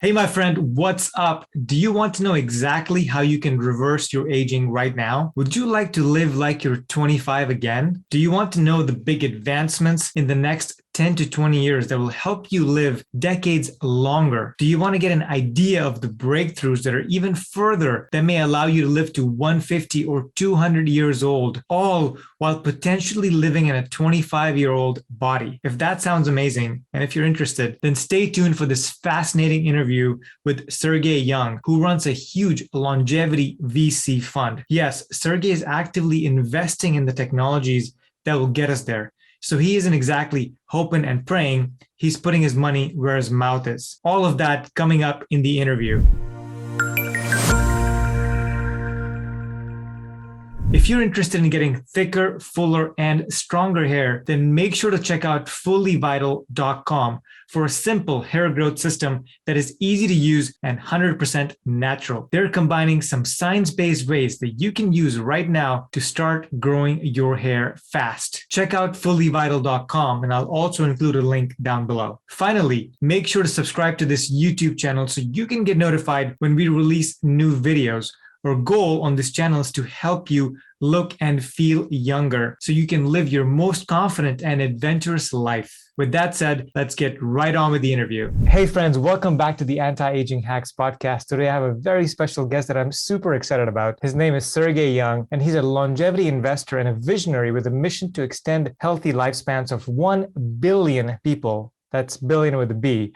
Hey, my friend, what's up? Do you want to know exactly how you can reverse your aging right now? Would you like to live like you're 25 again? Do you want to know the big advancements in the next 10 to 20 years that will help you live decades longer? Do you want to get an idea of the breakthroughs that are even further that may allow you to live to 150 or 200 years old, all while potentially living in a 25-year-old body? If that sounds amazing, and if you're interested, then stay tuned for this fascinating interview with Sergey Young, who runs a huge longevity VC fund. Yes, Sergey is actively investing in the technologies that will get us there. So he isn't exactly hoping and praying, he's putting his money where his mouth is. All of that coming up in the interview. If you're interested in getting thicker, fuller, and stronger hair, then make sure to check out fullyvital.com for a simple hair growth system that is easy to use and 100% natural. They're combining some science-based ways that you can use right now to start growing your hair fast. Check out fullyvital.com, and I'll also include a link down below. Finally, make sure to subscribe to this YouTube channel so you can get notified when we release new videos. Our goal on this channel is to help you look and feel younger so you can live your most confident and adventurous life. With that said, let's get right on with the interview. Hey friends, welcome back to the Anti-Aging Hacks podcast. Today I have a very special guest that I'm super excited about. His name is Sergey Young, and he's a longevity investor and a visionary with a mission to extend healthy lifespans of 1 billion people. That's billion with a B.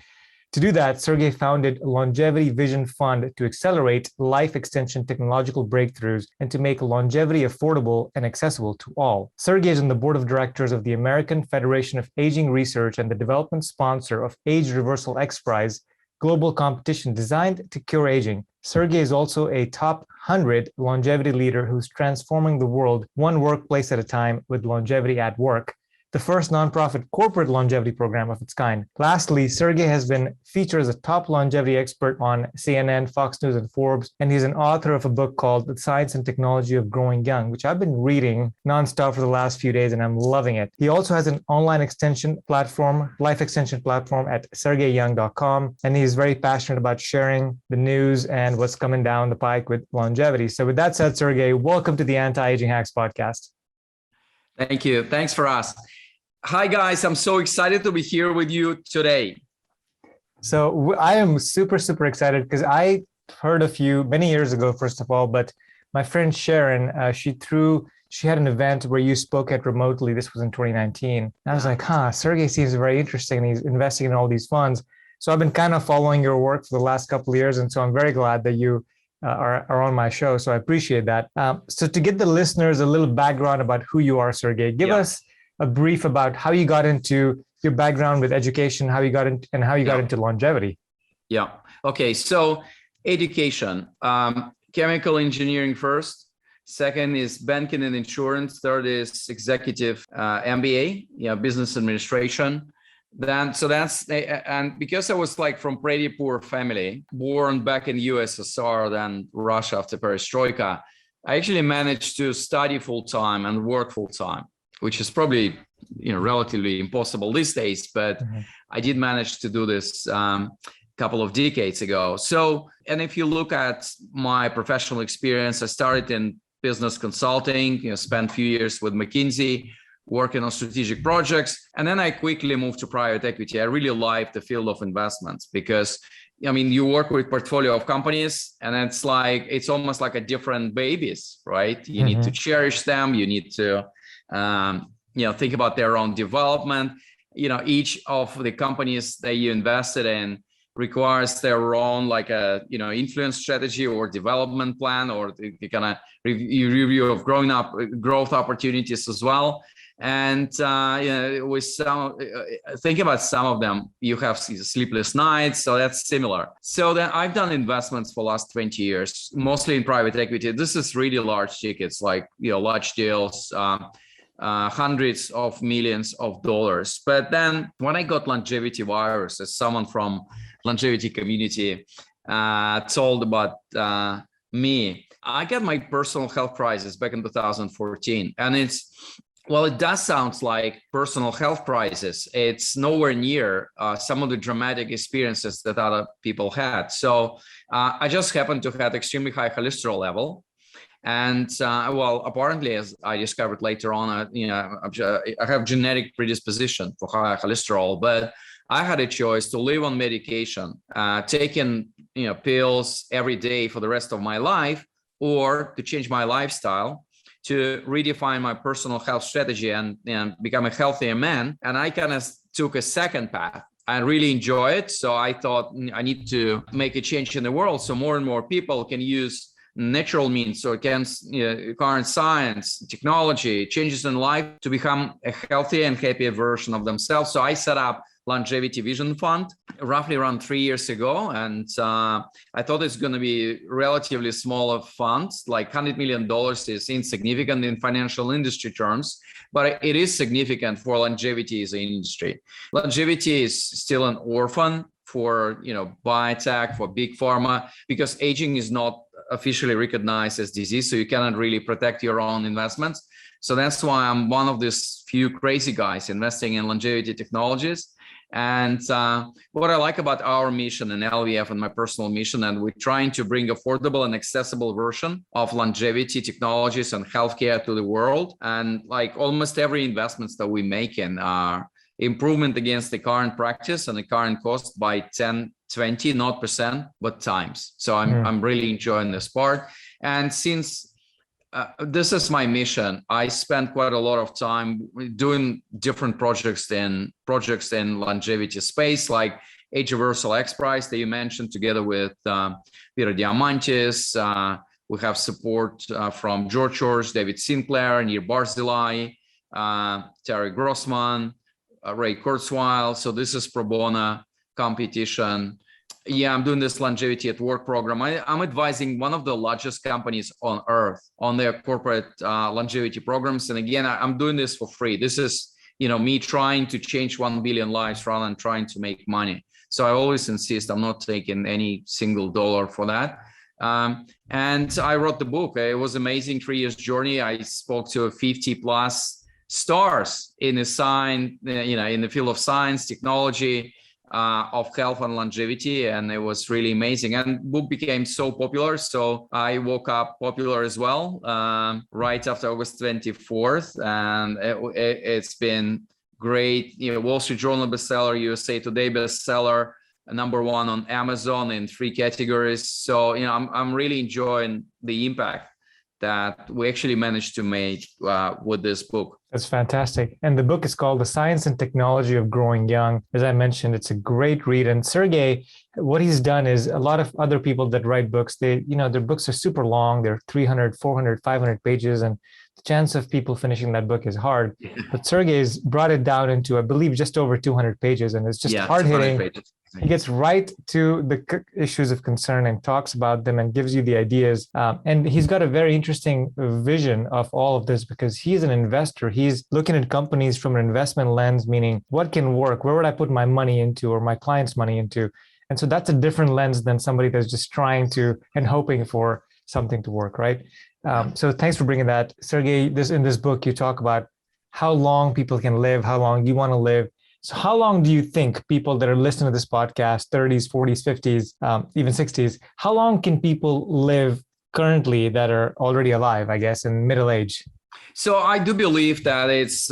To do that, Sergey founded Longevity Vision Fund to accelerate life extension technological breakthroughs and to make longevity affordable and accessible to all. Sergey is on the board of directors of the American Federation of Aging Research and the development sponsor of Age Reversal X Prize, global competition designed to cure aging. Sergey is also a top 100 longevity leader who's transforming the world one workplace at a time with Longevity at Work, the first nonprofit corporate longevity program of its kind. Lastly, Sergey has been featured as a top longevity expert on CNN, Fox News, and Forbes, and he's an author of a book called The Science and Technology of Growing Young, which I've been reading nonstop for the last few days, and I'm loving it. He also has an online extension platform, life extension platform at sergeyyoung.com, and he's very passionate about sharing the news and what's coming down the pike with longevity. So with that said, Sergey, welcome to the Anti-Aging Hacks podcast. Thank you. Thanks, Faraz. Hi, guys. I'm so excited to be here with you today. So I am super, super excited because I heard of you many years ago, first of all, but my friend Sharon, she had an event where you spoke at remotely. This was in 2019. And I was like, Sergey seems very interesting and he's investing in all these funds. So I've been kind of following your work for the last couple of years. And so I'm very glad that you are on my show. So I appreciate that. So to give the listeners a little background about who you are, Sergey, give us a brief about how you got into your background with education, how you got into, and how you got into longevity. Yeah. Okay. So education, chemical engineering first. Second is banking and insurance. Third is executive MBA, business administration. And because I was like from pretty poor family, born back in USSR, then Russia after Perestroika, I actually managed to study full time and work full time, which is probably, relatively impossible these days, but I did manage to do this a couple of decades ago. So, and if you look at my professional experience, I started in business consulting, spent a few years with McKinsey, working on strategic projects. And then I quickly moved to private equity. I really like the field of investments because, you work with portfolio of companies and it's almost like a different babies, right? You need to cherish them. You need to, think about their own development. Each of the companies that you invested in requires their own influence strategy or development plan or the kind of review of growth opportunities as well. And with some, think about some of them, you have sleepless nights, so that's similar. So then I've done investments for the last 20 years, mostly in private equity. This is really large tickets, like large deals, hundreds of millions of dollars. But then when I got longevity virus, as someone from longevity community told about me, I got my personal health crisis back in 2014, and Well, it does sound like personal health crisis. It's nowhere near some of the dramatic experiences that other people had. So I just happened to have extremely high cholesterol level. And well, apparently, as I discovered later on, I have genetic predisposition for high cholesterol, but I had a choice to live on medication, taking pills every day for the rest of my life, or to change my lifestyle, to redefine my personal health strategy and become a healthier man. And I kind of took a second path. I really enjoy it. So I thought I need to make a change in the world so more and more people can use natural means, so current science, technology, changes in life to become a healthier and happier version of themselves. So I set up Longevity Vision Fund roughly around 3 years ago. And I thought it's going to be relatively smaller funds, like $100 million is insignificant in financial industry terms, but it is significant for longevity as an industry. Longevity is still an orphan for biotech, for big pharma, because aging is not officially recognized as disease, so you cannot really protect your own investments. So that's why I'm one of these few crazy guys investing in longevity technologies. And what I like about our mission in LVF and my personal mission, and we're trying to bring affordable and accessible version of longevity technologies and healthcare to the world. And like almost every investments that we make in are improvement against the current practice and the current cost by 10, 20, not percent, but times. So I'm really enjoying this part. And since this is my mission, I spend quite a lot of time doing different projects in longevity space, like Age Reversal X Prize that you mentioned, together with Peter Diamandis. We have support from George George, David Sinclair, Nir Barzilai, Terry Grossman, Ray Kurzweil. So this is pro bono competition. Yeah, I'm doing this Longevity at Work program. I'm advising one of the largest companies on earth on their corporate longevity programs. And again, I'm doing this for free. This is, me trying to change 1 billion lives rather than trying to make money. So I always insist I'm not taking any single dollar for that. And I wrote the book. It was amazing 3 years journey. I spoke to 50 plus stars in the in the field of science, technology, of health and longevity, and it was really amazing. And book became so popular, so I woke up popular as well right after August 24th, and it's been great. Wall Street Journal bestseller, USA Today bestseller, #1 on Amazon in 3 categories. So I'm really enjoying the impact that we actually managed to make with this book. That's fantastic. And the book is called The Science and Technology of Growing Young. As I mentioned, it's a great read. And Sergey, what he's done is a lot of other people that write books, their books are super long. They're 300, 400, 500 pages. And the chance of people finishing that book is hard. But Sergey's brought it down into, I believe, just over 200 pages. And it's just hard-hitting. He gets right to the issues of concern and talks about them and gives you the ideas. And he's got a very interesting vision of all of this because he's an investor. He's looking at companies from an investment lens, meaning what can work? Where would I put my money into or my client's money into? And so that's a different lens than somebody that's just trying to and hoping for something to work, right? So thanks for bringing that. Sergey, in this book, you talk about how long people can live, how long you want to live. So how long do you think people that are listening to this podcast, 30s, 40s, 50s, even 60s, how long can people live currently that are already alive, I guess, in middle age? So I do believe that it's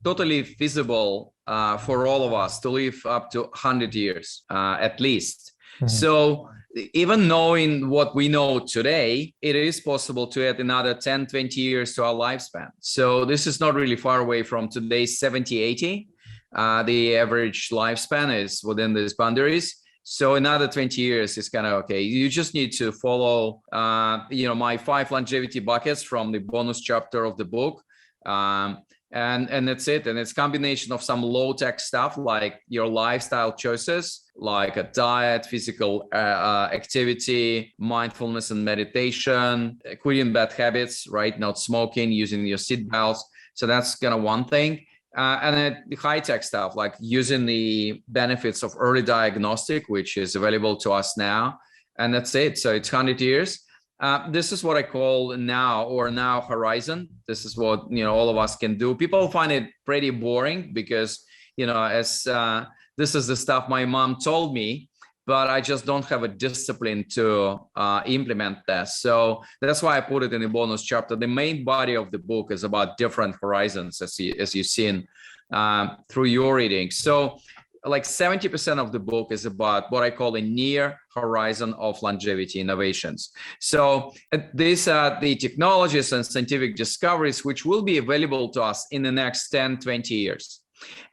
totally feasible for all of us to live up to 100 years, at least. Mm-hmm. So even knowing what we know today, it is possible to add another 10, 20 years to our lifespan. So this is not really far away from today's 70, 80. The average lifespan is within these boundaries. So another 20 years is kind of okay. You just need to follow, my 5 longevity buckets from the bonus chapter of the book. And that's it. And it's a combination of some low tech stuff like your lifestyle choices, like a diet, physical activity, mindfulness and meditation, quitting bad habits, right? Not smoking, using your seatbelts. So that's kind of one thing. And then the high-tech stuff, like using the benefits of early diagnostic, which is available to us now. And that's it. So it's 100 years. This is what I call now horizon. This is what all of us can do. People find it pretty boring because as this is the stuff my mom told me, but I just don't have a discipline to implement that. So that's why I put it in the bonus chapter. The main body of the book is about different horizons, as you've seen through your reading. So like 70% of the book is about what I call a near horizon of longevity innovations. So these are the technologies and scientific discoveries which will be available to us in the next 10, 20 years.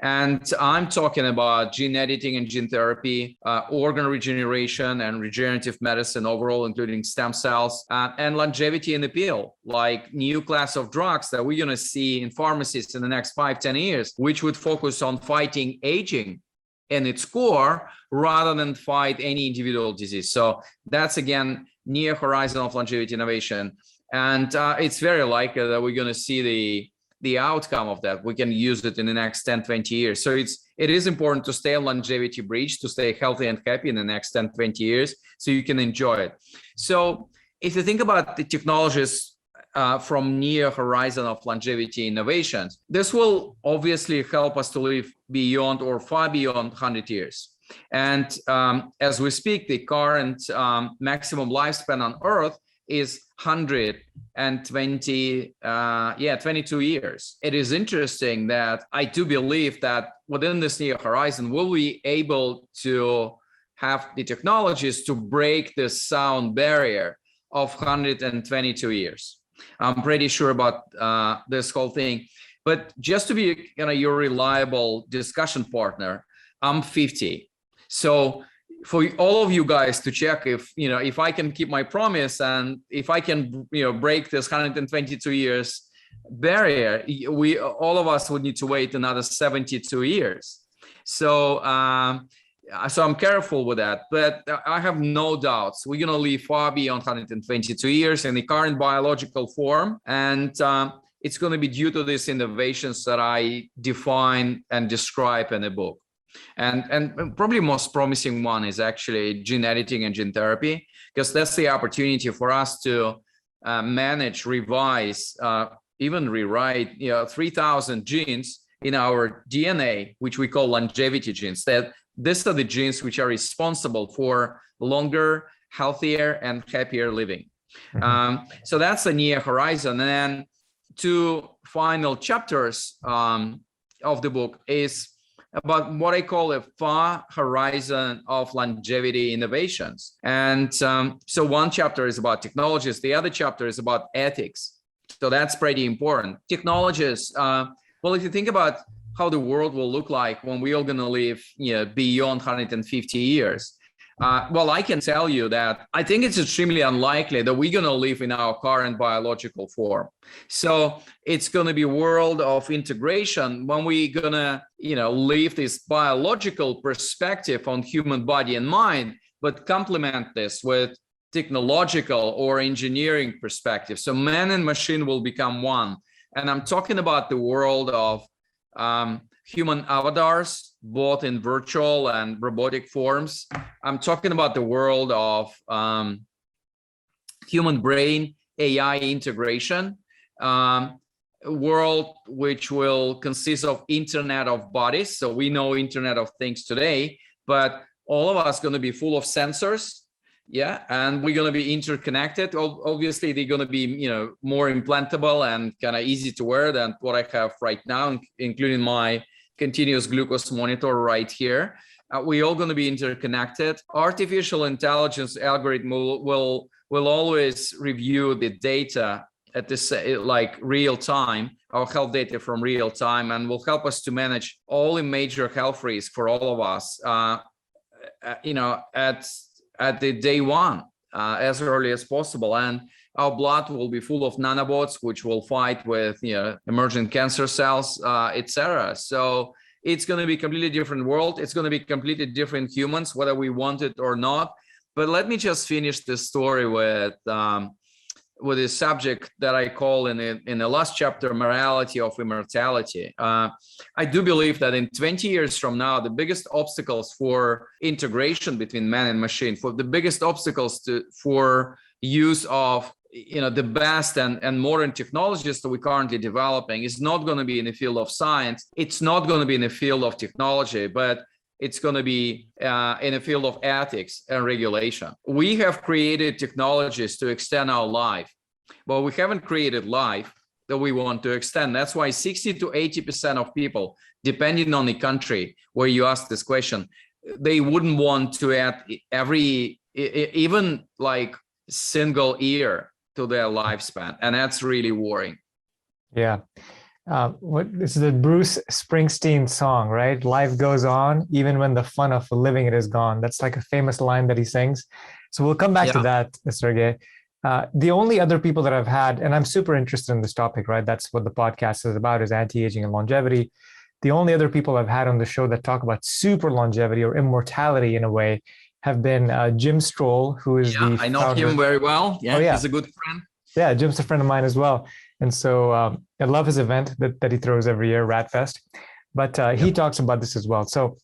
And I'm talking about gene editing and gene therapy, organ regeneration and regenerative medicine overall, including stem cells, and longevity in the pill, like new class of drugs that we're going to see in pharmacies in the next 5, 10 years, which would focus on fighting aging in its core rather than fight any individual disease. So that's, again, near horizon of longevity innovation. And it's very likely that we're going to see the outcome of that. We can use it in the next 10, 20 years. So it is important to stay on longevity bridge, to stay healthy and happy in the next 10, 20 years so you can enjoy it. So if you think about the technologies from near horizon of longevity innovations, this will obviously help us to live beyond or far beyond 100 years. And as we speak, the current maximum lifespan on Earth is 22 years. It is interesting that I do believe that within this near horizon, we'll be able to have the technologies to break this sound barrier of 122 years. I'm pretty sure about this whole thing. But just to be your reliable discussion partner, I'm 50. So for all of you guys to check if I can keep my promise and if I can break this 122 years barrier, all of us would need to wait another 72 years. So so I'm careful with that, but I have no doubts we're going to live far beyond 122 years in the current biological form, and it's going to be due to these innovations that I define and describe in the book. And probably most promising one is actually gene editing and gene therapy, because that's the opportunity for us to manage, revise, even rewrite 3,000 genes in our DNA, which we call longevity genes. That these are the genes which are responsible for longer, healthier, and happier living. So that's the near horizon. And then 2 final chapters of the book is about what I call a far horizon of longevity innovations. And so one chapter is about technologies, the other chapter is about ethics. So that's pretty important. Technologies, well, if you think about how the world will look like when we're all going to live beyond 150 years, well, I can tell you that I think it's extremely unlikely that we're going to live in our current biological form. So it's going to be a world of integration when we're going to, leave this biological perspective on human body and mind, but complement this with technological or engineering perspective. So man and machine will become one. And I'm talking about the world of human avatars, both in virtual and robotic forms. I'm talking about the world of human brain AI integration, world which will consist of Internet of Bodies. So we know Internet of Things today, but all of us going to be full of sensors. Yeah, and we're going to be interconnected. Obviously, they're going to be, more implantable and kind of easy to wear than what I have right now, including my continuous glucose monitor right here. We're all going to be interconnected. Artificial intelligence algorithm will always review the data at this like real time, our health data from real time, and will help us to manage all the major health risks for all of us. At the day one, as early as possible. And our blood will be full of nanobots, which will fight with emergent cancer cells, etc. So it's going to be a completely different world. It's going to be completely different humans, whether we want it or not. But let me just finish this story with a subject that I call in the last chapter, morality of immortality. I do believe that in 20 years from now, the biggest obstacles for integration between man and machine, for the biggest obstacles for use of the best and modern technologies that we're currently developing is not going to be in the field of science. It's not going to be in the field of technology, but it's going to be in the field of ethics and regulation. We have created technologies to extend our life, but we haven't created life that we want to extend. That's why 60 to 80% of people, depending on the country where you ask this question, they wouldn't want to add even like single year to their lifespan. And that's really worrying. Yeah. This is a Bruce Springsteen song, right? Life goes on, even when the fun of living it is gone. That's like a famous line that he sings. So we'll come back to that, Sergey. The only other people that I've had, and I'm super interested in this topic, right? That's what the podcast is about, is anti-aging and longevity. The only other people I've had on the show that talk about super longevity or immortality in a way have been Jim Stroll, who is the I know founder. him very well. Yeah, he's a good friend. Yeah, Jim's a friend of mine as well. And so I love his event that he throws every year, RatFest. But he talks about this as well. So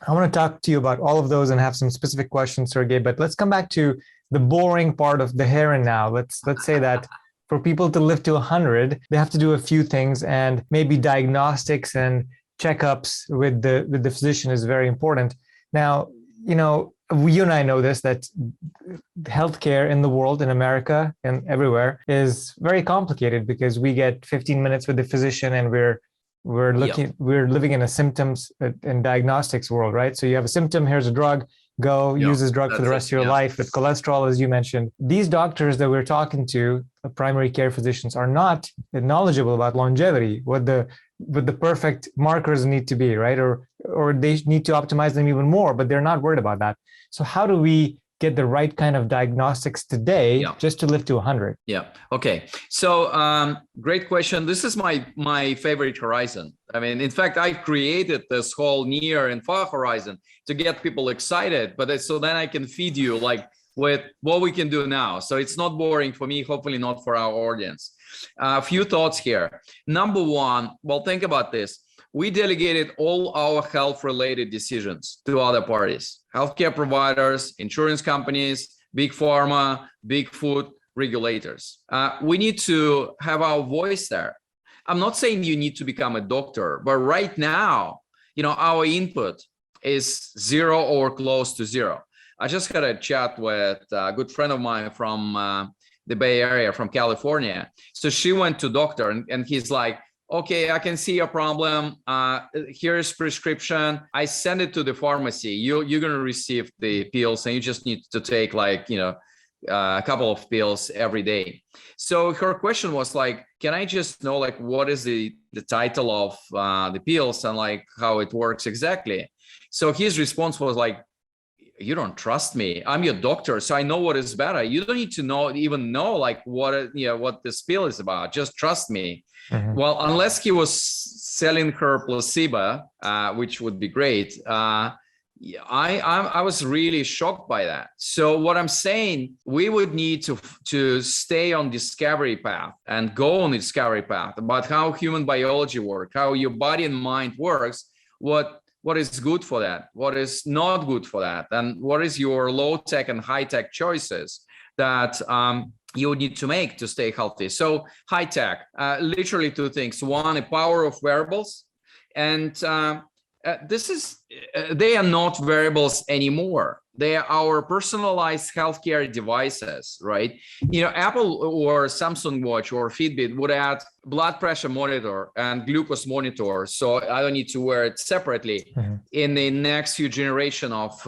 I want to talk to you about all of those and have some specific questions, Sergey. But let's come back to the boring part of the here and now. Let's say that for people to live to 100, they have to do a few things, and maybe diagnostics and checkups with the physician is very important. Now, you and I know this, that healthcare in the world, in America and everywhere, is very complicated because we get 15 minutes with the physician and we're living in a symptoms and diagnostics world, right? So you have a symptom, here's a drug, go use this drug for the rest of your life. With cholesterol, as you mentioned, these doctors that we're talking to, primary care physicians, are not knowledgeable about longevity, what the perfect markers need to be, right? Or they need to optimize them even more, but they're not worried about that. So how do we get the right kind of diagnostics today just to live to 100? Yeah. Okay. So great question. This is my favorite horizon. I mean, in fact, I created this whole near and far horizon to get people excited, but so then I can feed you like with what we can do now. So it's not boring for me, hopefully not for our audience. A few thoughts here. Number one, well, think about this. We delegated all our health-related decisions to other parties, healthcare providers, insurance companies, big pharma, big food regulators. We need to have our voice there. I'm not saying you need to become a doctor, but right now, our input is zero or close to zero. I just had a chat with a good friend of mine from the Bay Area, from California. So she went to doctor and he's like, okay, I can see your problem. Here's prescription. I send it to the pharmacy. You're going to receive the pills and you just need to take a couple of pills every day. So her question was like, can I just know what is the title of the pills and how it works exactly? So his response was like, you don't trust me. I'm your doctor, so I know what is better. You don't need to even know what this pill is about. Just trust me. Mm-hmm. Well, unless he was selling her placebo, which would be great. I was really shocked by that. So what I'm saying, we would need to stay on discovery path and go on the discovery path about how human biology works, how your body and mind works, what is good for that, what is not good for that, and what is your low-tech and high-tech choices that you would need to make to stay healthy. So high-tech, literally two things. One, the power of wearables. And they are not wearables anymore. They are our personalized healthcare devices, right? Apple or Samsung Watch or Fitbit would add blood pressure monitor and glucose monitor, so I don't need to wear it separately in the next few generation of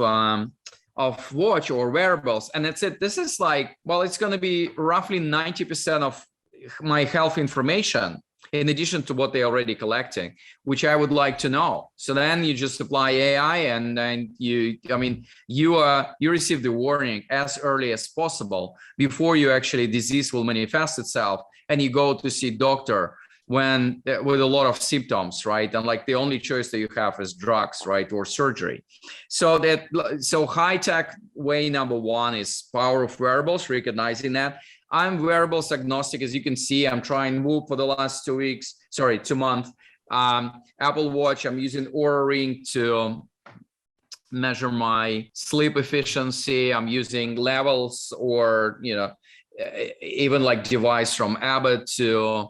watch or wearables. And that's it. This is it's going to be roughly 90% of my health information, in addition to what they're already collecting, which I would like to know. So then you just apply AI and then you receive the warning as early as possible before disease will manifest itself, and you go to see doctor with a lot of symptoms, right? And the only choice that you have is drugs, right? Or surgery. So high tech way number one is power of wearables, recognizing that. I'm wearables agnostic, as you can see. I'm trying Whoop for the last 2 months. Apple Watch, I'm using Oura Ring to measure my sleep efficiency. I'm using levels or, even like device from Abbott to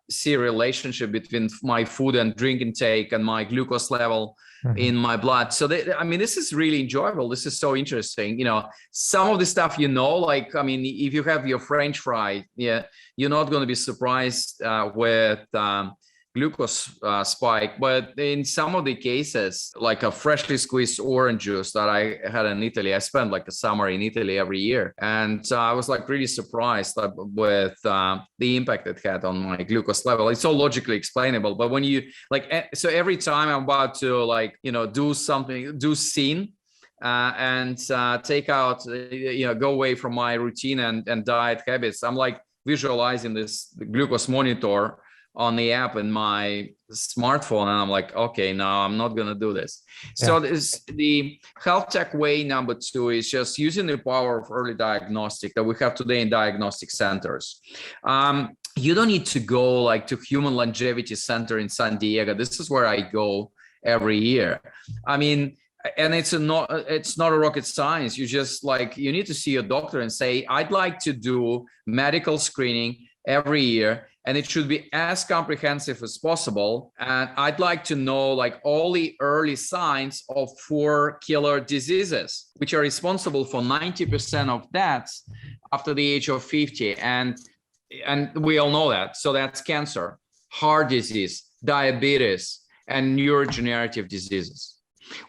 see a relationship between my food and drink intake and my glucose level in my blood. So this is really enjoyable. This is so interesting. Some of the stuff, like, if you have your French fry, you're not going to be surprised with glucose spike. But in some of the cases, like a freshly squeezed orange juice that I had in Italy, I spent like a summer in Italy every year. And I was like really surprised with the impact it had on my glucose level. It's so logically explainable. But when you so every time I'm about to do something, do scene, and take out, go away from my routine and diet habits, I'm like visualizing this glucose monitor on the app in my smartphone, and I'm like, okay, no, I'm not going to do this. Yeah. So the health tech way number 2 is just using the power of early diagnostic that we have today in diagnostic centers. You don't need to go to Human Longevity Center in San Diego. This is where I go every year. And it's not a rocket science. You just you need to see your doctor and say, I'd like to do medical screening every year, and it should be as comprehensive as possible. And I'd like to know all the early signs of 4 killer diseases, which are responsible for 90% of deaths after the age of 50. And we all know that. So that's cancer, heart disease, diabetes, and neurodegenerative diseases.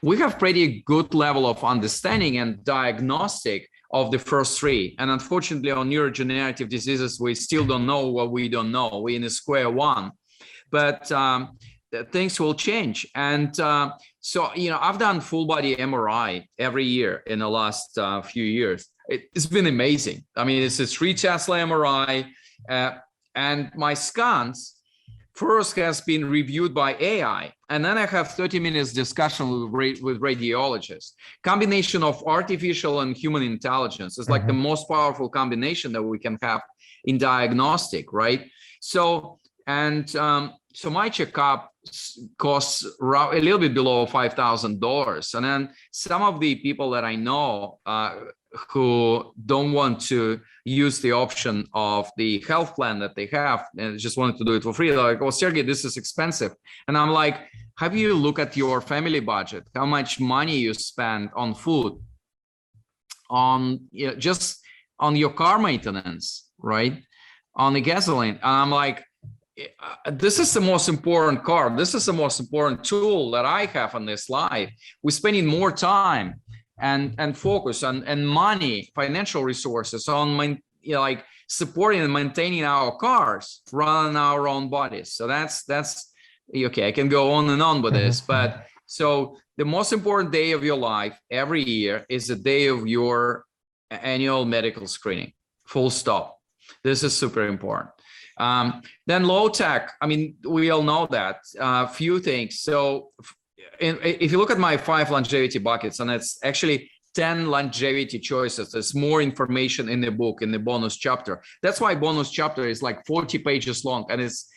We have pretty good level of understanding and diagnostic of the first 3. And unfortunately, on neurodegenerative diseases, we still don't know what we don't know. We're in a square one, but things will change. And so, I've done full body MRI every year in the last few years. It's been amazing. It's a 3 Tesla MRI, and my scans first has been reviewed by AI, and then I have 30 minutes discussion with radiologists. Combination of artificial and human intelligence is the most powerful combination that we can have in diagnostic, right? So my checkup costs a little bit below $5,000, and then some of the people that I know who don't want to use the option of the health plan that they have and just wanted to do it for free, they're like, oh, Sergey, this is expensive. And I'm like, have you looked at your family budget, how much money you spend on food, on just on your car maintenance, right, on the gasoline? And I'm like, this is the most important car, this is the most important tool that I have in this life. We're spending more time and focus and money, financial resources on supporting and maintaining our cars rather than our own bodies. So that's okay. I can go on and on with this, but so the most important day of your life every year is the day of your annual medical screening. Full stop. This is super important. Then low tech. We all know that. Few things. So if you look at my 5 longevity buckets, and it's actually 10 longevity choices, there's more information in the book, in the bonus chapter. That's why bonus chapter is 40 pages long, and it's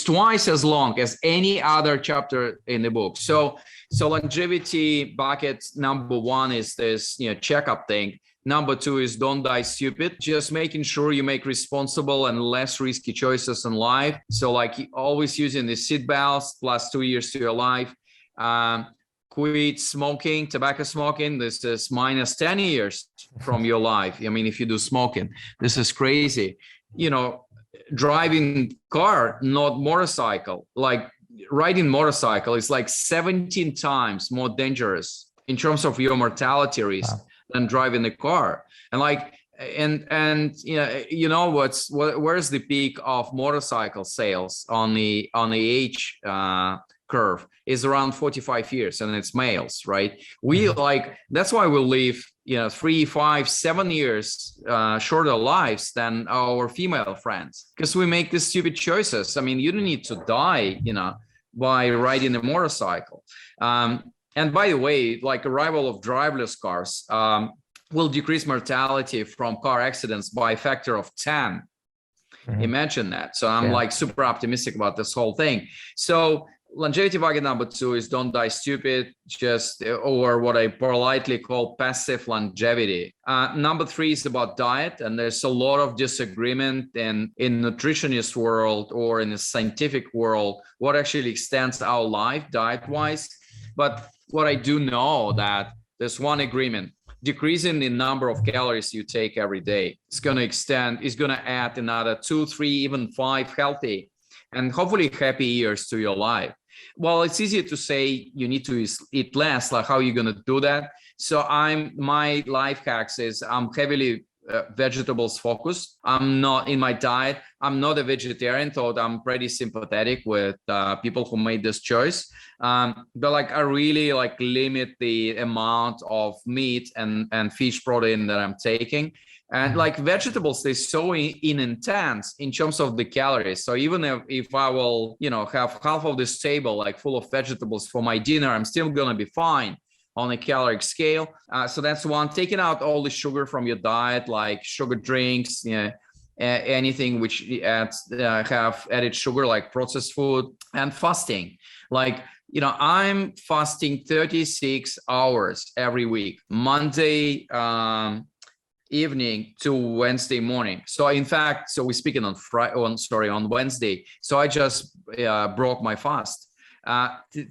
twice as long as any other chapter in the book. So longevity bucket number 1 is this checkup thing. Number 2 is don't die stupid, just making sure you make responsible and less risky choices in life. So always using the seat belts plus 2 years to your life. Quit smoking, tobacco smoking. This is minus 10 years from your life. If you do smoking, this is crazy. Driving car, not motorcycle. Riding motorcycle is 17 times more dangerous in terms of your mortality risk. Wow. Than driving the car. And where's the peak of motorcycle sales on the age curve is around 45 years, and it's males, right? We that's why we live 3, 5, 7 years shorter lives than our female friends, because we make these stupid choices. You don't need to die by riding a motorcycle. And by the way, arrival of driverless cars will decrease mortality from car accidents by a factor of 10. Imagine that. So I'm super optimistic about this whole thing. So longevity bucket number 2 is don't die stupid, or what I politely call passive longevity. Number 3 is about diet, and there's a lot of disagreement in nutritionist world or in the scientific world what actually extends our life diet-wise. But what I do know that there's one agreement: decreasing the number of calories you take every day is going to add another 2, 3, even 5 healthy and hopefully happy years to your life. Well, it's easier to say you need to eat less. Like, how are you going to do that? So my life hacks is I'm heavily vegetables focused. I'm not in my diet. I'm not a vegetarian, though I'm pretty sympathetic with people who made this choice. But like, I really like limit the amount of meat and fish protein that I'm taking. And like vegetables, they're so intense in terms of the calories. So even if I will, have half of this table like full of vegetables for my dinner, I'm still gonna be fine on a caloric scale. So that's one. Taking out all the sugar from your diet, like sugar drinks, anything which have added sugar, like processed food, and fasting. Like, I'm fasting 36 hours every week, Monday evening to Wednesday morning. So in fact, we're speaking on Wednesday. So I just broke my fast.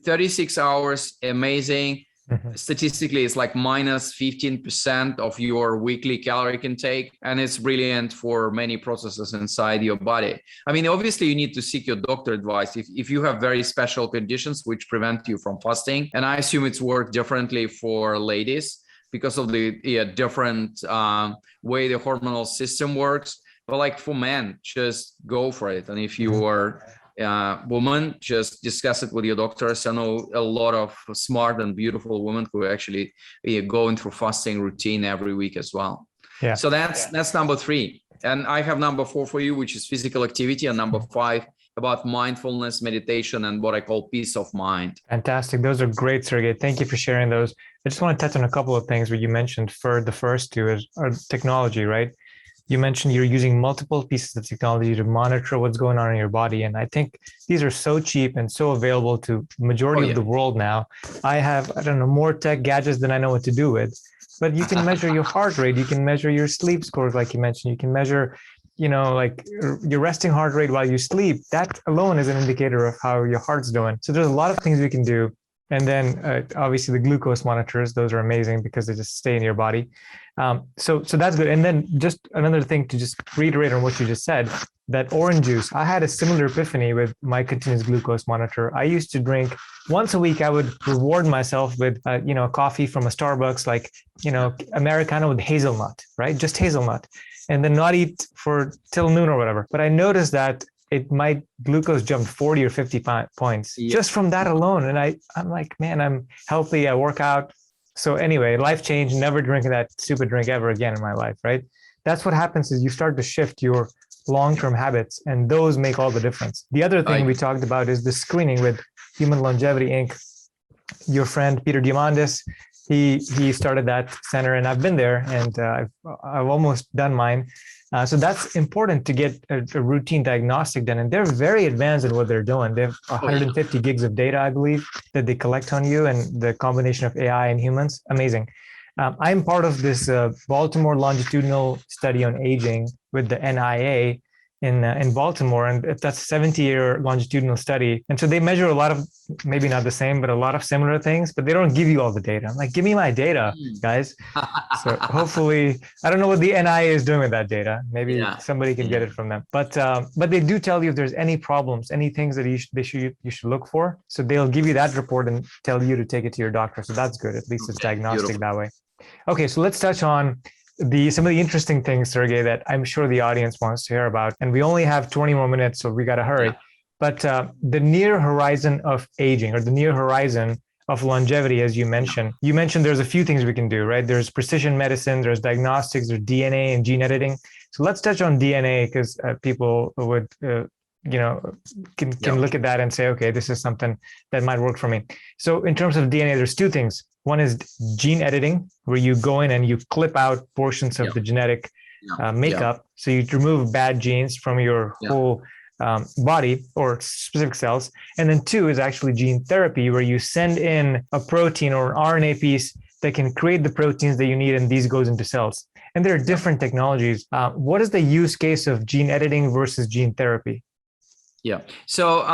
36 hours, amazing. Mm-hmm. Statistically, it's like minus 15% of your weekly calorie intake, and it's brilliant for many processes inside your body. I mean, obviously, you need to seek your doctor advice if you have very special conditions which prevent you from fasting. And I assume it's worked differently for ladies because of the different way the hormonal system works. But like for men, just go for it. And if you are woman, just discuss it with your doctors. I know a lot of smart and beautiful women who are actually going through fasting routine every week as well. Yeah. So that's number 3. And I have number 4 for you, which is physical activity, and number 5 about mindfulness, meditation, and what I call peace of mind. Fantastic. Those are great, Sergey. Thank you for sharing those. I just want to touch on a couple of things where you mentioned for the first 2 is technology, right? You mentioned you're using multiple pieces of technology to monitor what's going on in your body. And I think these are so cheap and so available to majority of the world now. I have, more tech gadgets than I know what to do with, but you can measure your heart rate. You can measure your sleep scores, like you mentioned. You can measure, like your resting heart rate while you sleep. That alone is an indicator of how your heart's doing. So there's a lot of things we can do. And then obviously the glucose monitors, those are amazing because they just stay in your body. So that's good. And then just another thing to just reiterate on what you just said, that orange juice, I had a similar epiphany with my continuous glucose monitor. I used to drink once a week. I would reward myself with, coffee from a Starbucks, like, Americano with hazelnut, right? Just hazelnut, and then not eat till noon or whatever. But I noticed that my glucose jumped 40 or 50 points just from that alone. And I'm like, man, I'm healthy. I work out. So anyway, life change, never drinking that stupid drink ever again in my life, right? That's what happens is you start to shift your long-term habits, and those make all the difference. The other thing we talked about is the screening with Human Longevity Inc. Your friend, Peter Diamandis, he started that center, and I've been there, and I've almost done mine. So that's important to get a routine diagnostic done. And they're very advanced in what they're doing. They have 150 gigs of data, I believe, that they collect on you, and the combination of AI and humans, amazing. I'm part of this Baltimore longitudinal study on aging with the NIA in Baltimore, and that's a 70-year longitudinal study. And so they measure a lot of, maybe not the same, but a lot of similar things, but they don't give you all the data. I'm like, give me my data, guys. So hopefully, I don't know what the NIA is doing with that data. Maybe somebody can get it from them. But they do tell you if there's any problems, any things that you should look for. So they'll give you that report and tell you to take it to your doctor. So that's good. At least it's diagnostic that way. Okay, so let's touch on some of the interesting things, Sergey, that I'm sure the audience wants to hear about. And we only have 20 more minutes, so we got to hurry. But the near horizon of aging, or the near horizon of longevity, as you mentioned there's a few things we can do, right? There's precision medicine, there's diagnostics, there's DNA and gene editing. So let's touch on DNA, because people would can look at that and say, okay, this is something that might work for me. So in terms of DNA, there's 2 things. One is gene editing, where you go in and you clip out portions of the genetic makeup. So you remove bad genes from your whole body or specific cells. And then 2 is actually gene therapy, where you send in a protein or an RNA piece that can create the proteins that you need, and these goes into cells. And there are different technologies. What is the use case of gene editing versus gene therapy? Yeah. So,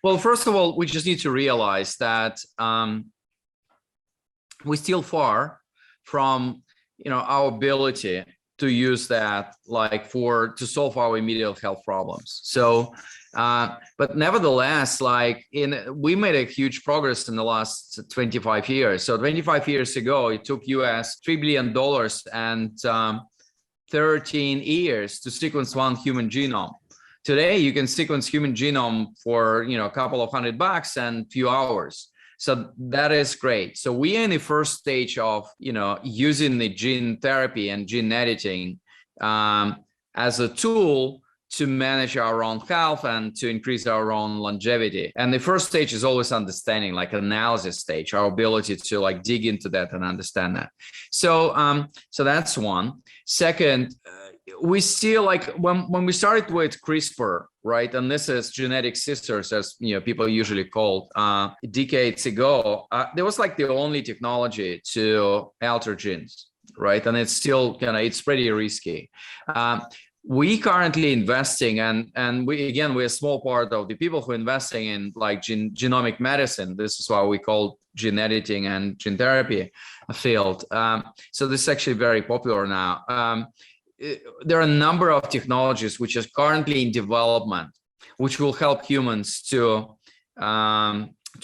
well, first of all, we just need to realize that we're still far from, our ability to use that to solve our immediate health problems. So, but nevertheless, we made a huge progress in the last 25 years. So 25 years ago, it took US $3 billion and 13 years to sequence one human genome. Today, you can sequence human genome for, a couple of $100 and few hours. So that is great. So we are in the first stage of, using the gene therapy and gene editing as a tool to manage our own health and to increase our own longevity. And the first stage is always understanding, analysis stage, our ability to dig into that and understand that. So, so that's one. Second, we still when we started with CRISPR, right? And this is genetic scissors, as people usually call decades ago. There was the only technology to alter genes, right? And it's still it's pretty risky. We currently investing, and we're a small part of the people who are investing in genomic medicine. This is why we call gene editing and gene therapy a field. So this is actually very popular now. There are a number of technologies which are currently in development, which will help humans to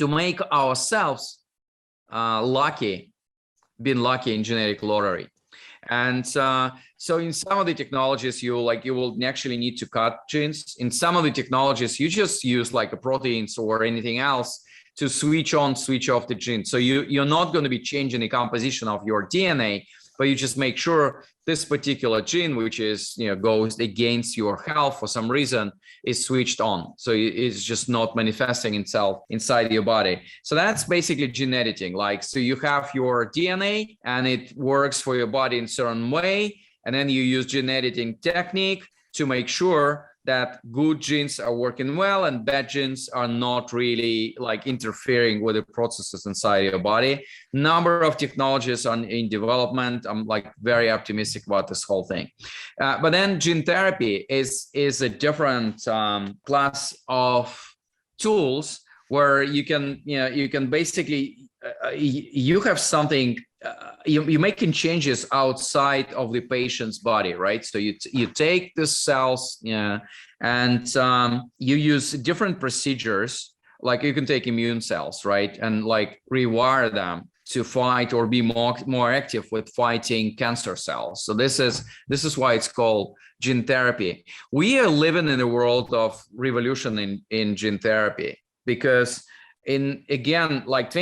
make ourselves being lucky in genetic lottery. And so in some of the technologies, you will actually need to cut genes. In some of the technologies, you just use proteins or anything else to switch on, switch off the gene. So you're not going to be changing the composition of your DNA, but you just make sure this particular gene, which is, goes against your health for some reason, is switched on. So it's just not manifesting itself inside your body. So that's basically gene editing. So you have your DNA and it works for your body in a certain way. And then you use gene editing technique to make sure that good genes are working well and bad genes are not really interfering with the processes inside your body. Number of technologies in development. I'm very optimistic about this whole thing. But then gene therapy is a different class of tools where you can basically you have something. You're making changes outside of the patient's body, right? So you take the cells, and you use different procedures. You can take immune cells, right, and rewire them to fight or be more active with fighting cancer cells. So this is why it's called gene therapy. We are living in a world of revolution in gene therapy, because 20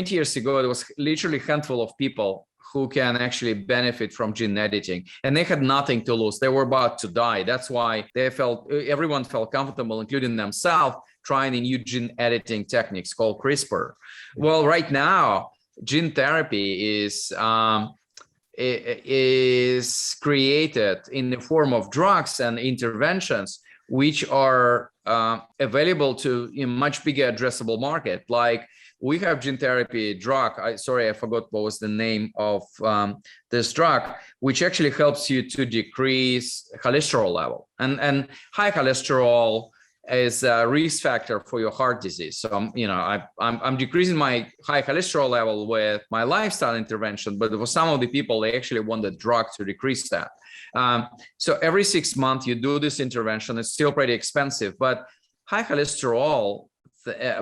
years ago, there was literally a handful of people who can actually benefit from gene editing, and they had nothing to lose. They were about to die. That's why everyone felt comfortable, including themselves, trying a new gene editing techniques called CRISPR. Well, right now, gene therapy is created in the form of drugs and interventions, which are available to a much bigger addressable market. We have gene therapy drug. I forgot what was the name of this drug, which actually helps you to decrease cholesterol level. And high cholesterol is a risk factor for your heart disease. So I'm decreasing my high cholesterol level with my lifestyle intervention, but for some of the people, they actually want the drug to decrease that. So every 6 months you do this intervention. It's still pretty expensive, but high cholesterol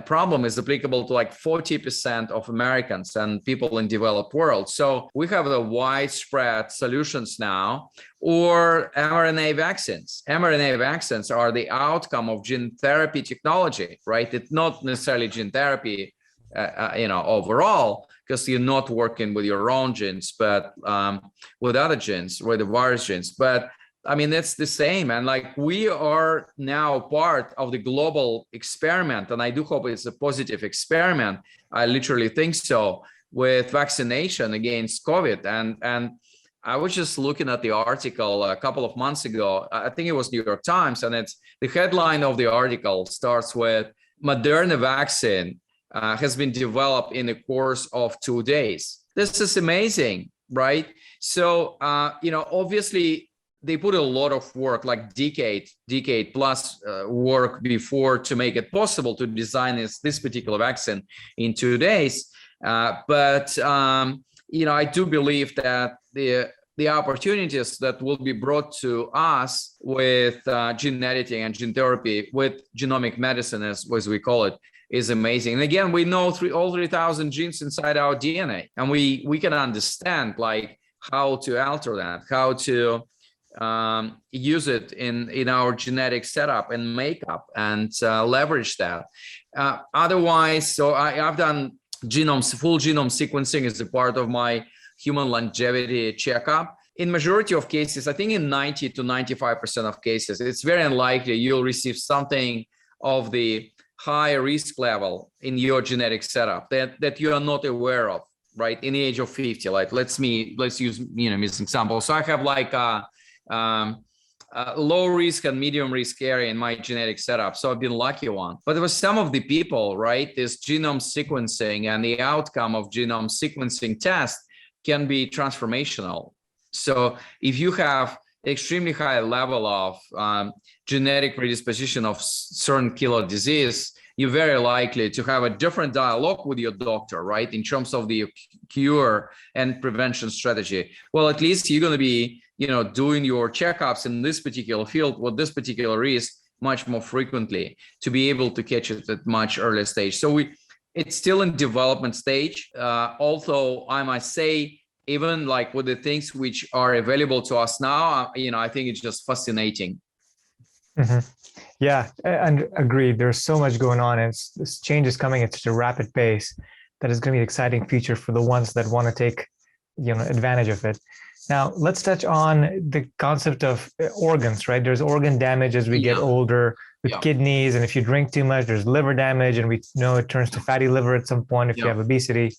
problem is applicable to 40% of Americans and people in developed world. So we have the widespread solutions now, or mRNA vaccines. mRNA vaccines are the outcome of gene therapy technology, right? It's not necessarily gene therapy, overall, because you're not working with your own genes, but with other genes, with the virus genes. But it's the same. And we are now part of the global experiment. And I do hope it's a positive experiment. I literally think so, with vaccination against COVID. And I was just looking at the article a couple of months ago. I think it was New York Times, and it's the headline of the article starts with Moderna vaccine has been developed in the course of 2 days. This is amazing, right? So, obviously they put a lot of work, like decade plus work before to make it possible to design this particular vaccine in 2 days. But I do believe that the opportunities that will be brought to us with gene editing and gene therapy, with genomic medicine, as we call it, is amazing. And again, we know all 3,000 genes inside our DNA, and we can understand like how to alter that, how to use it in our genetic setup and makeup, and leverage that. Otherwise, so I've done full genome sequencing as a part of my human longevity checkup. In majority of cases, I think in 90 to 95% of cases, it's very unlikely you'll receive something of the high risk level in your genetic setup that you are not aware of, right? In the age of 50, like let's use me as an example. So I have like a low risk and medium risk area in my genetic setup. So I've been lucky one. But there was some of the people, right? This genome sequencing and the outcome of genome sequencing test can be transformational. So if you have extremely high level of genetic predisposition of certain killer disease, you're very likely to have a different dialogue with your doctor, right? In terms of the cure and prevention strategy. Well, at least you're going to be, doing your checkups in this particular field with this particular risk much more frequently to be able to catch it at much earlier stage. So it's still in development stage. Although I must say, even like with the things which are available to us now, I think it's just fascinating. Mm-hmm. Yeah, and agreed. There's so much going on, and this change is coming at such a rapid pace that is going to be an exciting future for the ones that want to take, advantage of it. Now, let's touch on the concept of organs, right? There's organ damage as we get older with kidneys, and if you drink too much, there's liver damage, and we know it turns to fatty liver at some point if you have obesity.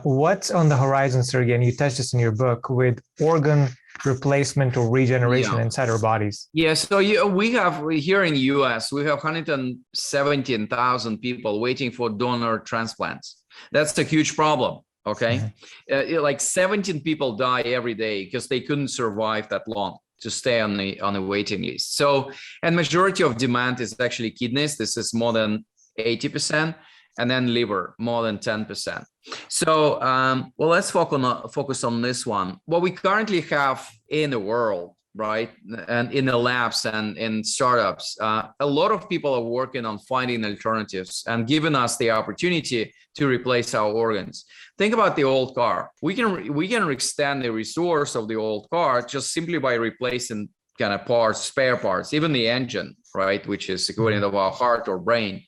What's on the horizon, Sergey? And you touched this in your book with organ replacement or regeneration inside our bodies. So we have here in the US, we have 117,000 people waiting for donor transplants. That's a huge problem. Okay. Like 17 people die every day because they couldn't survive that long to stay on the waiting list. So, and majority of demand is actually kidneys. This is more than 80%. And then liver, more than 10%. So, let's focus on this one. What we currently have in the world, right, and in the labs and in startups, a lot of people are working on finding alternatives and giving us the opportunity to replace our organs. Think about the old car. We can extend the resource of the old car just simply by replacing kind of parts, spare parts, even the engine, right, which is equivalent of our heart or brain.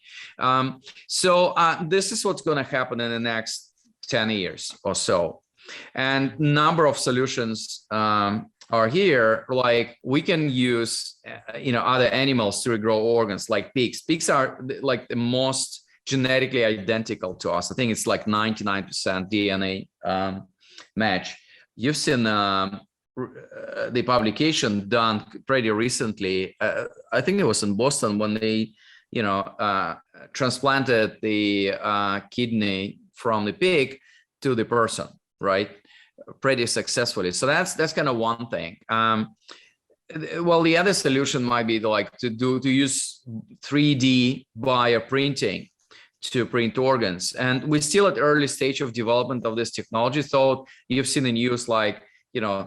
So this is what's going to happen in the next 10 years or so. And number of solutions are here. Like we can use, other animals to regrow organs, like pigs. Pigs are like the most genetically identical to us. I think it's like 99% DNA match. You've seen the publication done pretty recently. I think it was in Boston when they, transplanted the kidney from the pig to the person, right? Pretty successfully. So that's kind of one thing. The other solution might be to use 3D bioprinting to print organs. And we're still at early stage of development of this technology. So you've seen the news like, a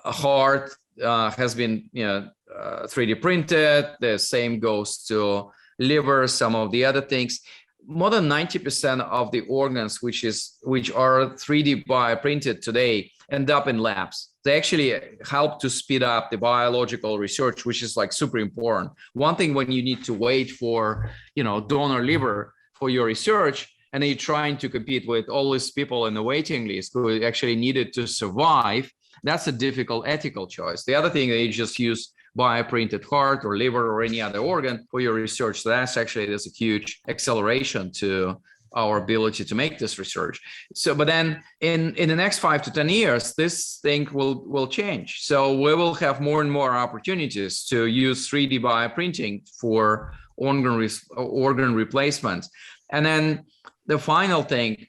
heart has been 3D printed. The same goes to liver, some of the other things. More than 90% of the organs which are 3D bioprinted today end up in labs. They actually help to speed up the biological research, which is like super important. One thing when you need to wait for donor liver for your research, and then you're trying to compete with all these people in the waiting list who actually needed to survive, that's a difficult ethical choice. The other thing, they just use bioprinted heart or liver or any other organ for your research. So there's a huge acceleration to our ability to make this research. So, but then in the next 5 to 10 years, this thing will change. So we will have more and more opportunities to use 3D bioprinting for organ replacement. And then the final thing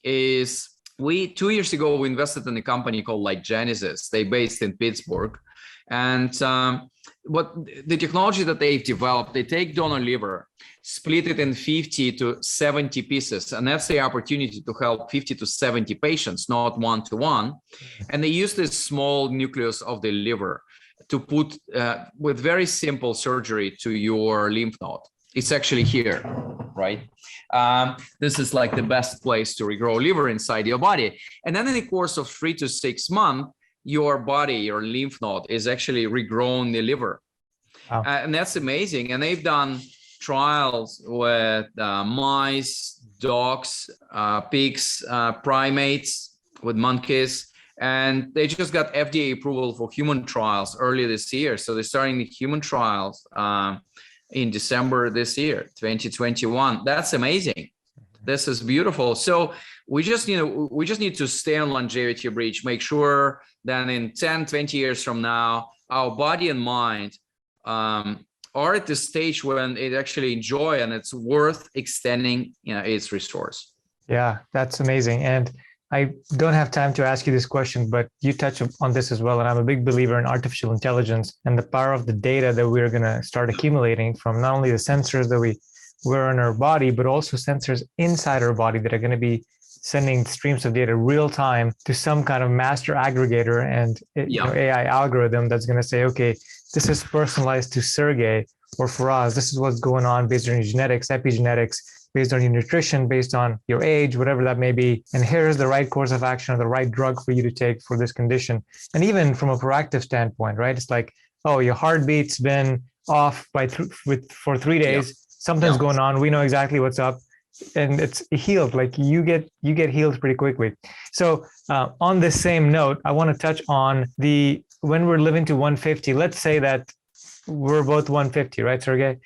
is 2 years ago, we invested in a company called Genesis. They're based in Pittsburgh. And what the technology that they've developed, they take donor liver, split it in 50 to 70 pieces. And that's the opportunity to help 50 to 70 patients, not one-to-one. And they use this small nucleus of the liver to put with very simple surgery to your lymph node. It's actually here, right? This is like the best place to regrow liver inside your body. And then in the course of 3 to 6 months, your body, your lymph node is actually regrown the liver. Wow. And that's amazing. And they've done trials with mice, dogs, pigs, primates, with monkeys. And they just got FDA approval for human trials earlier this year. So they're starting the human trials in December this year, 2021. That's amazing. This is beautiful. So we just need to stay on longevity bridge, make sure that in 10, 20 years from now, our body and mind are at the stage when it actually enjoy and it's worth extending its resource. Yeah, that's amazing. And I don't have time to ask you this question, but you touch on this as well. And I'm a big believer in artificial intelligence and the power of the data that we're going to start accumulating from not only the sensors that we wear in our body, but also sensors inside our body that are going to be sending streams of data real time to some kind of master aggregator and AI algorithm that's going to say, okay, this is personalized to Sergey or Faraz. This is what's going on based on your genetics, epigenetics, based on your nutrition, based on your age, whatever that may be. And here's the right course of action or the right drug for you to take for this condition. And even from a proactive standpoint, right? It's like, oh, your heartbeat's been off for 3 days. Something's going on. We know exactly what's up. And it's healed. Like you get healed pretty quickly. So on this same note, I want to touch on when we're living to 150, let's say that we're both 150, right, Sergey?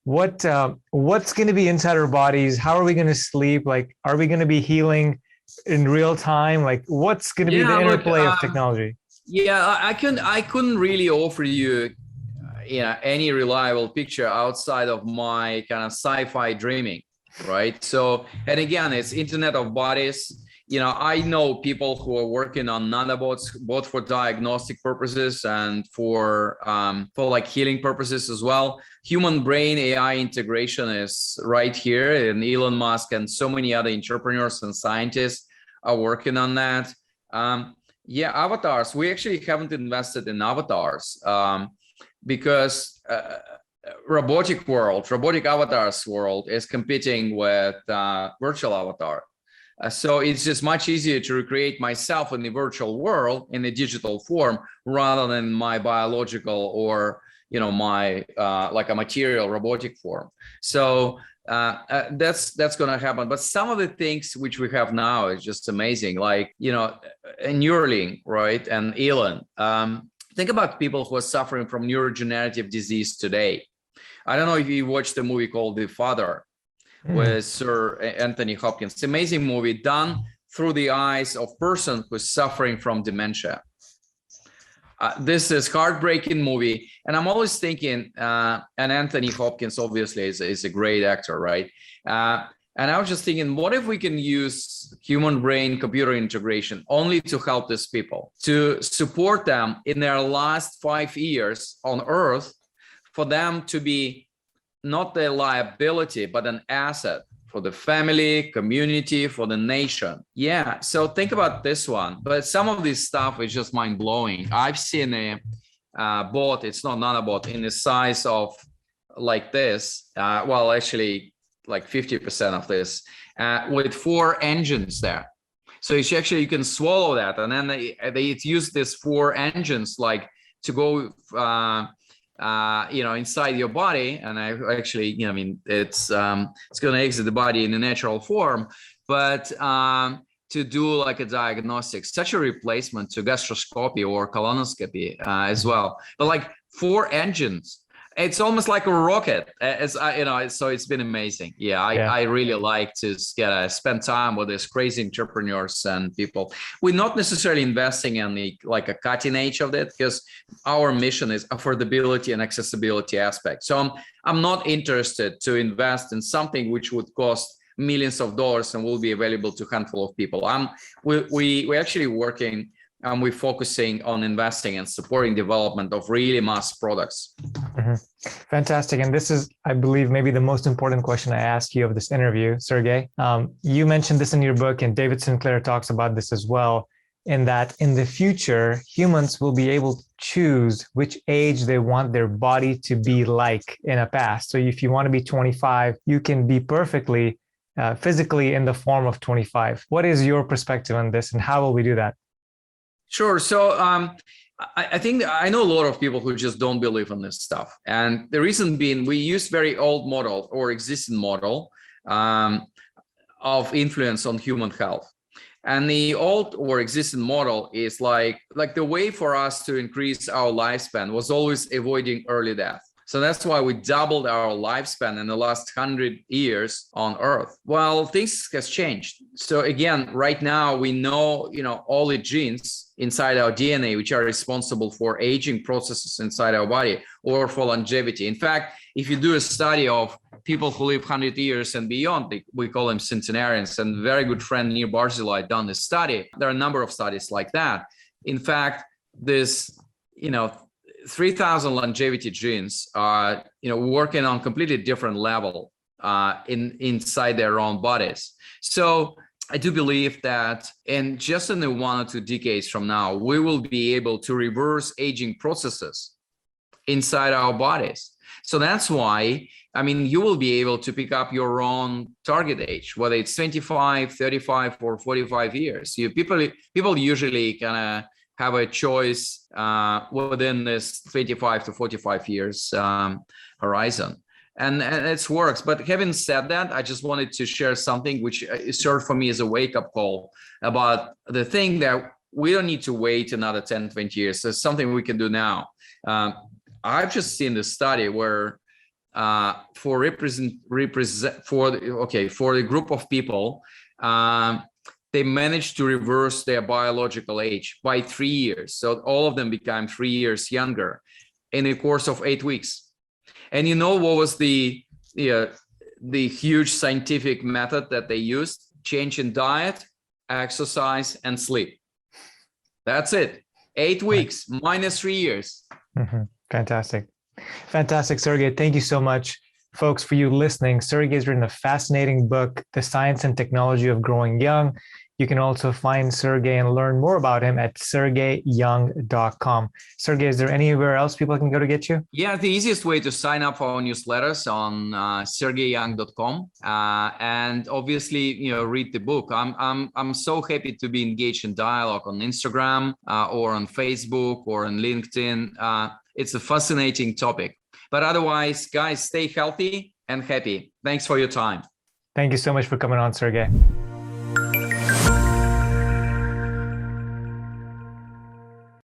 What's going to be inside our bodies? How are we going to sleep? Like, are we going to be healing in real time? Like, what's going to be the interplay of technology? Yeah, I couldn't really offer you, any reliable picture outside of my kind of sci-fi dreaming, right? So, and again, it's Internet of Bodies. I know people who are working on nanobots, both for diagnostic purposes and for like healing purposes as well. Human brain AI integration is right here, and Elon Musk and so many other entrepreneurs and scientists are working on that. Avatars. We actually haven't invested in avatars because robotic avatars world is competing with virtual avatar. So it's just much easier to recreate myself in the virtual world in a digital form rather than my biological or my like a material robotic form. So that's going to happen. But some of the things which we have now is just amazing, like Neuralink, right? And Elon. Think about people who are suffering from neurodegenerative disease today. I don't know if you watched the movie called The Father with Sir Anthony Hopkins. Amazing movie done through the eyes of person who's suffering from dementia. This is heartbreaking movie. And I'm always thinking, and Anthony Hopkins obviously is a great actor, right? And I was just thinking, what if we can use human brain computer integration only to help these people, to support them in their last 5 years on Earth, for them to be not a liability, but an asset for the family, community, for the nation. Yeah, so think about this one. But some of this stuff is just mind-blowing. I've seen a bot, it's not nanobot, in the size of like this, well, actually like 50% of this, with 4 engines there. So it's actually, you can swallow that. And then they use these 4 engines like to go inside your body, and I actually, it's going to exit the body in a natural form, but to do like a diagnostic, such a replacement to gastroscopy or colonoscopy as well. But like 4 engines, It's almost like a rocket, as I, so it's been amazing. Yeah, I really like to spend time with these crazy entrepreneurs and people. We're not necessarily investing in like a cutting edge of that, because our mission is affordability and accessibility aspect. So I'm not interested to invest in something which would cost millions of dollars and will be available to a handful of people. We're actually working, and we're focusing on investing and supporting development of really mass products. Mm-hmm. Fantastic. And this is, I believe, maybe the most important question I ask you of this interview, Sergey. You mentioned this in your book, and David Sinclair talks about this as well, in that in the future, humans will be able to choose which age they want their body to be like in a past. So if you want to be 25, you can be perfectly physically in the form of 25. What is your perspective on this, and how will we do that? Sure. So I think I know a lot of people who just don't believe in this stuff. And the reason being, we use very old model or existing model of influence on human health. And the old or existing model is like the way for us to increase our lifespan was always avoiding early death. So that's why we doubled our lifespan in the last 100 years on Earth. Well, things has changed. So again, right now we know, all the genes inside our DNA, which are responsible for aging processes inside our body or for longevity. In fact, if you do a study of people who live 100 years and beyond, we call them centenarians, and a very good friend Neil Barzilai done this study. There are a number of studies like that. In fact, this, 3,000 longevity genes are, working on completely different level inside their own bodies. So I do believe that in the 1 or 2 decades from now, we will be able to reverse aging processes inside our bodies. So that's why, you will be able to pick up your own target age, whether it's 25, 35, or 45 years. People usually kind of have a choice within this 25 to 45 years horizon. And it works. But having said that, I just wanted to share something which served for me as a wake-up call about the thing that we don't need to wait another 10, 20 years. There's something we can do now. I've just seen this study where for the group of people, they managed to reverse their biological age by 3 years. So all of them became 3 years younger in the course of 8 weeks. And what was the huge scientific method that they used? Change in diet, exercise, and sleep. That's it. 8 weeks minus 3 years. Mm-hmm. Fantastic. Fantastic, Sergey. Thank you so much. Folks, for you listening, Sergey has written a fascinating book, The Science and Technology of Growing Young. You can also find Sergey and learn more about him at sergeyyoung.com. Sergey, is there anywhere else people can go to get you? Yeah, the easiest way to sign up for our newsletters on sergeyyoung.com, and obviously, read the book. I'm so happy to be engaged in dialogue on Instagram or on Facebook or on LinkedIn. It's a fascinating topic. But otherwise, guys, stay healthy and happy. Thanks for your time. Thank you so much for coming on, Sergey.